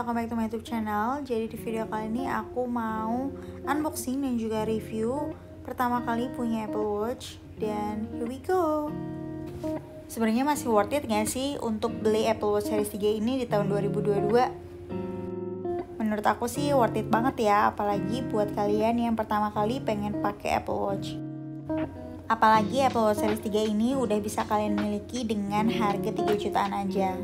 welcome back to my YouTube channel. Jadi di video kali ini aku mau unboxing dan juga review pertama kali punya Apple Watch. Dan here we go. Sebenarnya masih worth it gak sih untuk beli Apple Watch Series 3 ini di tahun 2022? Menurut aku sih worth it banget ya, apalagi buat kalian yang pertama kali pengen pakai Apple Watch. Apalagi Apple Watch Series 3 ini udah bisa kalian miliki dengan harga 3 jutaan aja.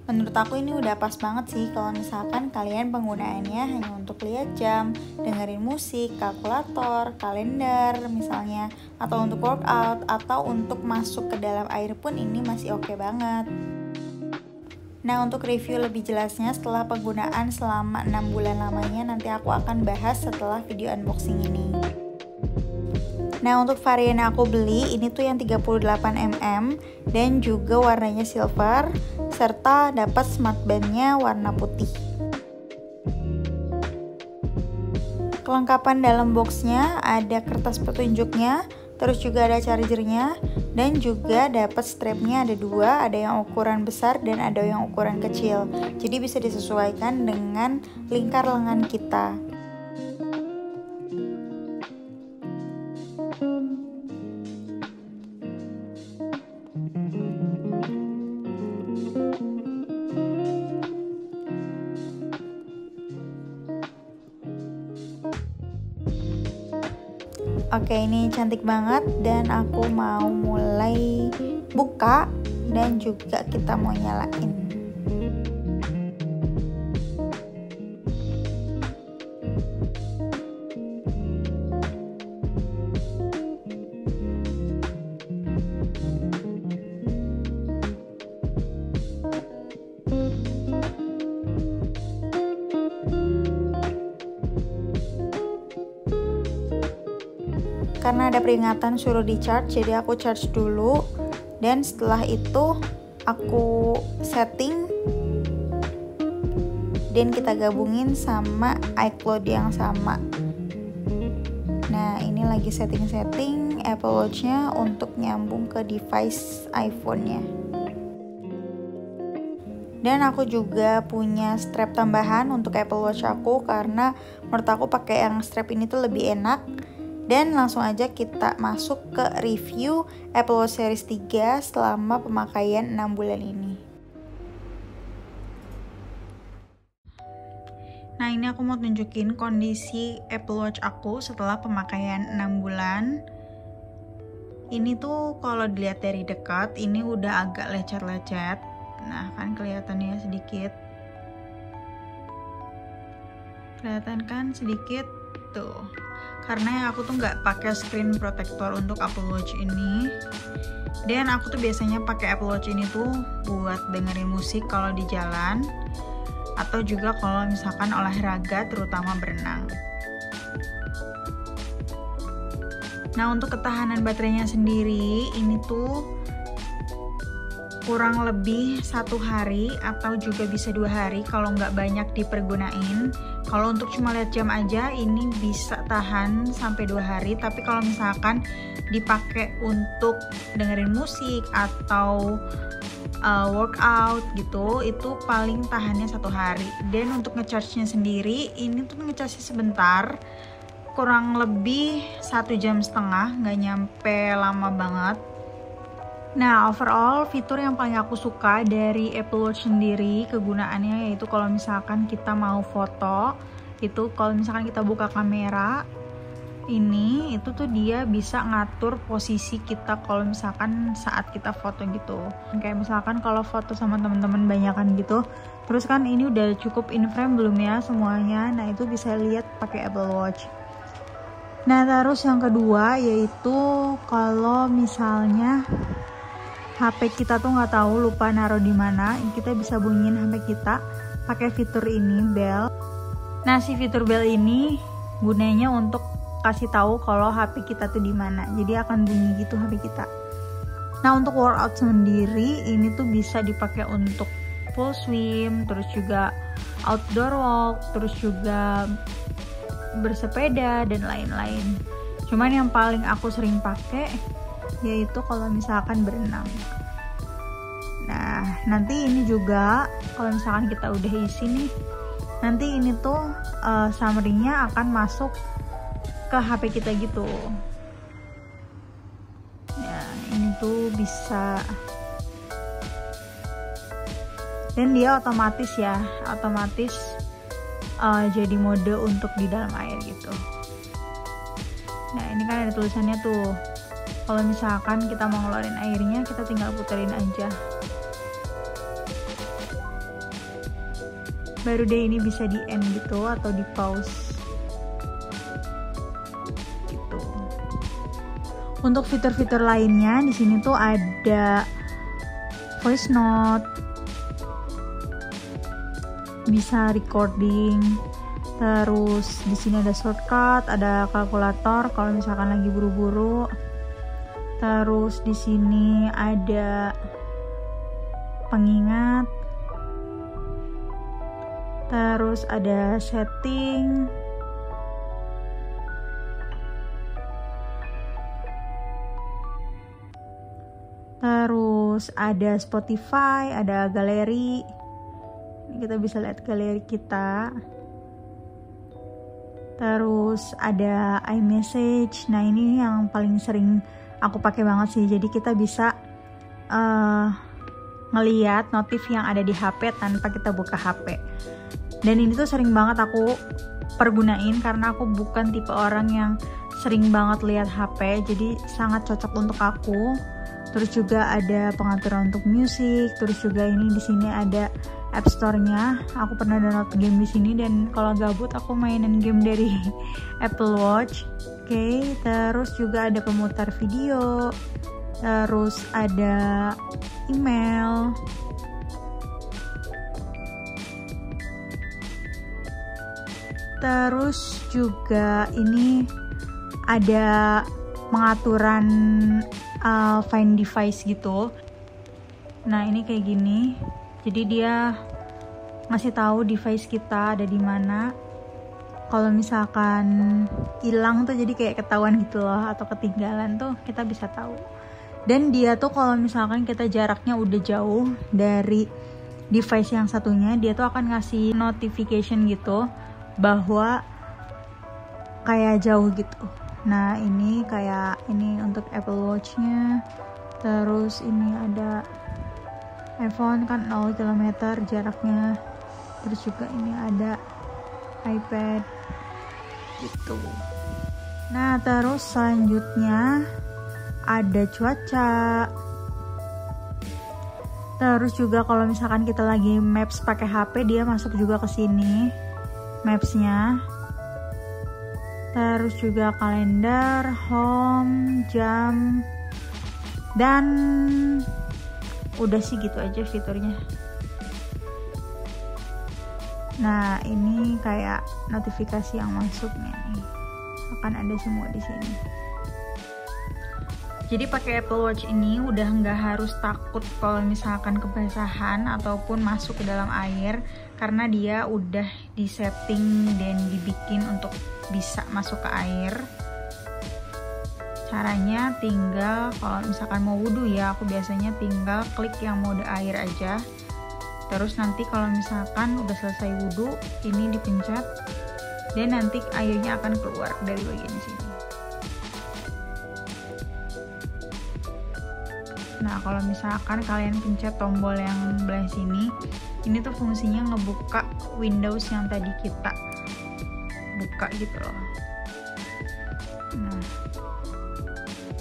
Menurut aku ini udah pas banget sih kalau misalkan kalian penggunaannya hanya untuk lihat jam, dengerin musik, kalkulator, kalender misalnya, atau untuk workout, atau untuk masuk ke dalam air pun ini masih oke banget. Nah, untuk review lebih jelasnya setelah penggunaan selama 6 bulan lamanya nanti aku akan bahas setelah video unboxing ini. Nah, untuk varian yang aku beli ini tuh yang 38mm dan juga warnanya silver serta dapat smart bandnya warna putih. Kelengkapan dalam boxnya ada kertas petunjuknya, terus juga ada chargernya, dan juga dapat strapnya ada dua, ada yang ukuran besar dan ada yang ukuran kecil. Jadi bisa disesuaikan dengan lingkar lengan kita. Oke, ini cantik banget dan aku mau mulai buka dan juga kita mau nyalain. Karena ada peringatan suruh di charge, jadi aku charge dulu dan setelah itu aku setting dan kita gabungin sama iCloud yang sama. Nah, ini lagi setting Apple Watch-nya untuk nyambung ke device iPhone-nya. Dan aku juga punya strap tambahan untuk Apple Watch aku karena menurut aku pakai yang strap ini tuh lebih enak. Dan langsung aja kita masuk ke review Apple Watch Series 3 selama pemakaian 6 bulan ini. Nah, ini aku mau tunjukin kondisi Apple Watch aku setelah pemakaian 6 bulan. Ini tuh kalau dilihat dari dekat, ini udah agak lecet-lecet. Nah, kan kelihatannya sedikit. Kelihatan kan sedikit tuh. Karena aku tuh nggak pakai screen protector untuk Apple Watch ini, dan aku tuh biasanya pakai Apple Watch ini tuh buat dengerin musik kalau di jalan, atau juga kalau misalkan olahraga terutama berenang. Nah, untuk ketahanan baterainya sendiri ini tuh kurang lebih 1 hari atau juga bisa 2 hari kalau nggak banyak dipergunain. Kalau untuk cuma lihat jam aja ini bisa tahan sampai 2 hari, tapi kalau misalkan dipakai untuk dengerin musik atau workout gitu, itu paling tahannya 1 hari. Dan untuk ngecharge-nya sendiri ini tuh ngecharge sebentar, kurang lebih 1,5 jam, nggak nyampe lama banget. Nah, overall fitur yang paling aku suka dari Apple Watch sendiri kegunaannya yaitu kalau misalkan kita mau foto, itu kalau misalkan kita buka kamera ini, itu tuh dia bisa ngatur posisi kita kalau misalkan saat kita foto gitu. Kayak misalkan kalau foto sama teman-teman banyakan gitu, terus kan ini udah cukup in frame belum ya semuanya. Nah, itu bisa lihat pakai Apple Watch. Nah, terus yang kedua yaitu kalau misalnya HP kita tuh nggak tahu lupa naruh di mana, kita bisa bunyiin HP kita pakai fitur ini, bell. Nah, si fitur bell ini gunanya untuk kasih tahu kalau HP kita tuh di mana. Jadi akan bunyi gitu HP kita. Nah, untuk workout sendiri ini tuh bisa dipakai untuk full swim, terus juga outdoor walk, terus juga bersepeda dan lain-lain. Cuman yang paling aku sering pakai yaitu kalau misalkan berenang. Nah, nanti ini juga kalau misalkan kita udah isi nih, nanti ini tuh summary-nya akan masuk ke HP kita gitu. Ya, ini tuh bisa, dan dia otomatis ya, otomatis jadi mode untuk di dalam air gitu. Nah, ini kan ada tulisannya tuh, kalau misalkan kita mau ngeluarin airnya, kita tinggal puterin aja. Baru deh ini bisa di end gitu atau di pause gitu. Untuk fitur-fitur lainnya di sini tuh ada voice note, bisa recording, terus di sini ada shortcut, ada kalkulator kalau misalkan lagi buru-buru. Terus di sini ada pengingat. Terus ada setting. Terus ada Spotify, ada galeri. Ini kita bisa lihat galeri kita. Terus ada iMessage. Nah, ini yang paling sering aku pakai banget sih. Jadi kita bisa ngeliat notif yang ada di HP tanpa kita buka HP. Dan ini tuh sering banget aku pergunain karena aku bukan tipe orang yang sering banget lihat HP, jadi sangat cocok untuk aku. Terus juga ada pengaturan untuk musik, terus juga ini di sini ada App Store-nya. Aku pernah download game di sini, dan kalau gabut aku mainin game dari Apple Watch. Oke, terus juga ada pemutar video, terus ada email. Terus juga ini ada pengaturan find device gitu. Nah, ini kayak gini. Jadi dia ngasih tahu device kita ada di mana. Kalau misalkan hilang tuh jadi kayak ketahuan gitu loh, atau ketinggalan tuh kita bisa tahu. Dan dia tuh kalau misalkan kita jaraknya udah jauh dari device yang satunya, dia tuh akan ngasih notification gitu bahwa kayak jauh gitu. Nah, ini kayak ini untuk Apple Watch-nya. Terus ini ada iPhone kan 0 km jaraknya. Terus juga ini ada iPad gitu. Nah, terus selanjutnya ada cuaca. Terus juga kalau misalkan kita lagi maps pakai HP, dia masuk juga ke sini maps-nya. Terus juga kalender, home, jam, dan udah sih gitu aja fiturnya. Nah, ini kayak notifikasi yang masuknya nih, akan ada semua di sini. Jadi pakai Apple Watch ini udah nggak harus takut kalau misalkan kebasahan ataupun masuk ke dalam air, karena dia udah disetting dan dibikin untuk bisa masuk ke air. Caranya tinggal kalau misalkan mau wudhu ya, aku biasanya tinggal klik yang mode air aja. Terus nanti kalau misalkan udah selesai wudhu, ini dipencet dan nanti airnya akan keluar dari bagian sini. Nah, kalau misalkan kalian pencet tombol yang belah sini, ini tuh fungsinya ngebuka Windows yang tadi kita buka gitu loh. Nah,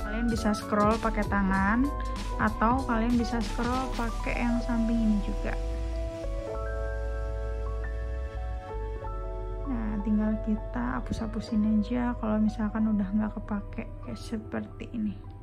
kalian bisa scroll pakai tangan atau kalian bisa scroll pakai yang samping ini juga. Nah, tinggal kita hapus-hapusin aja kalau misalkan udah nggak kepake, kayak seperti ini.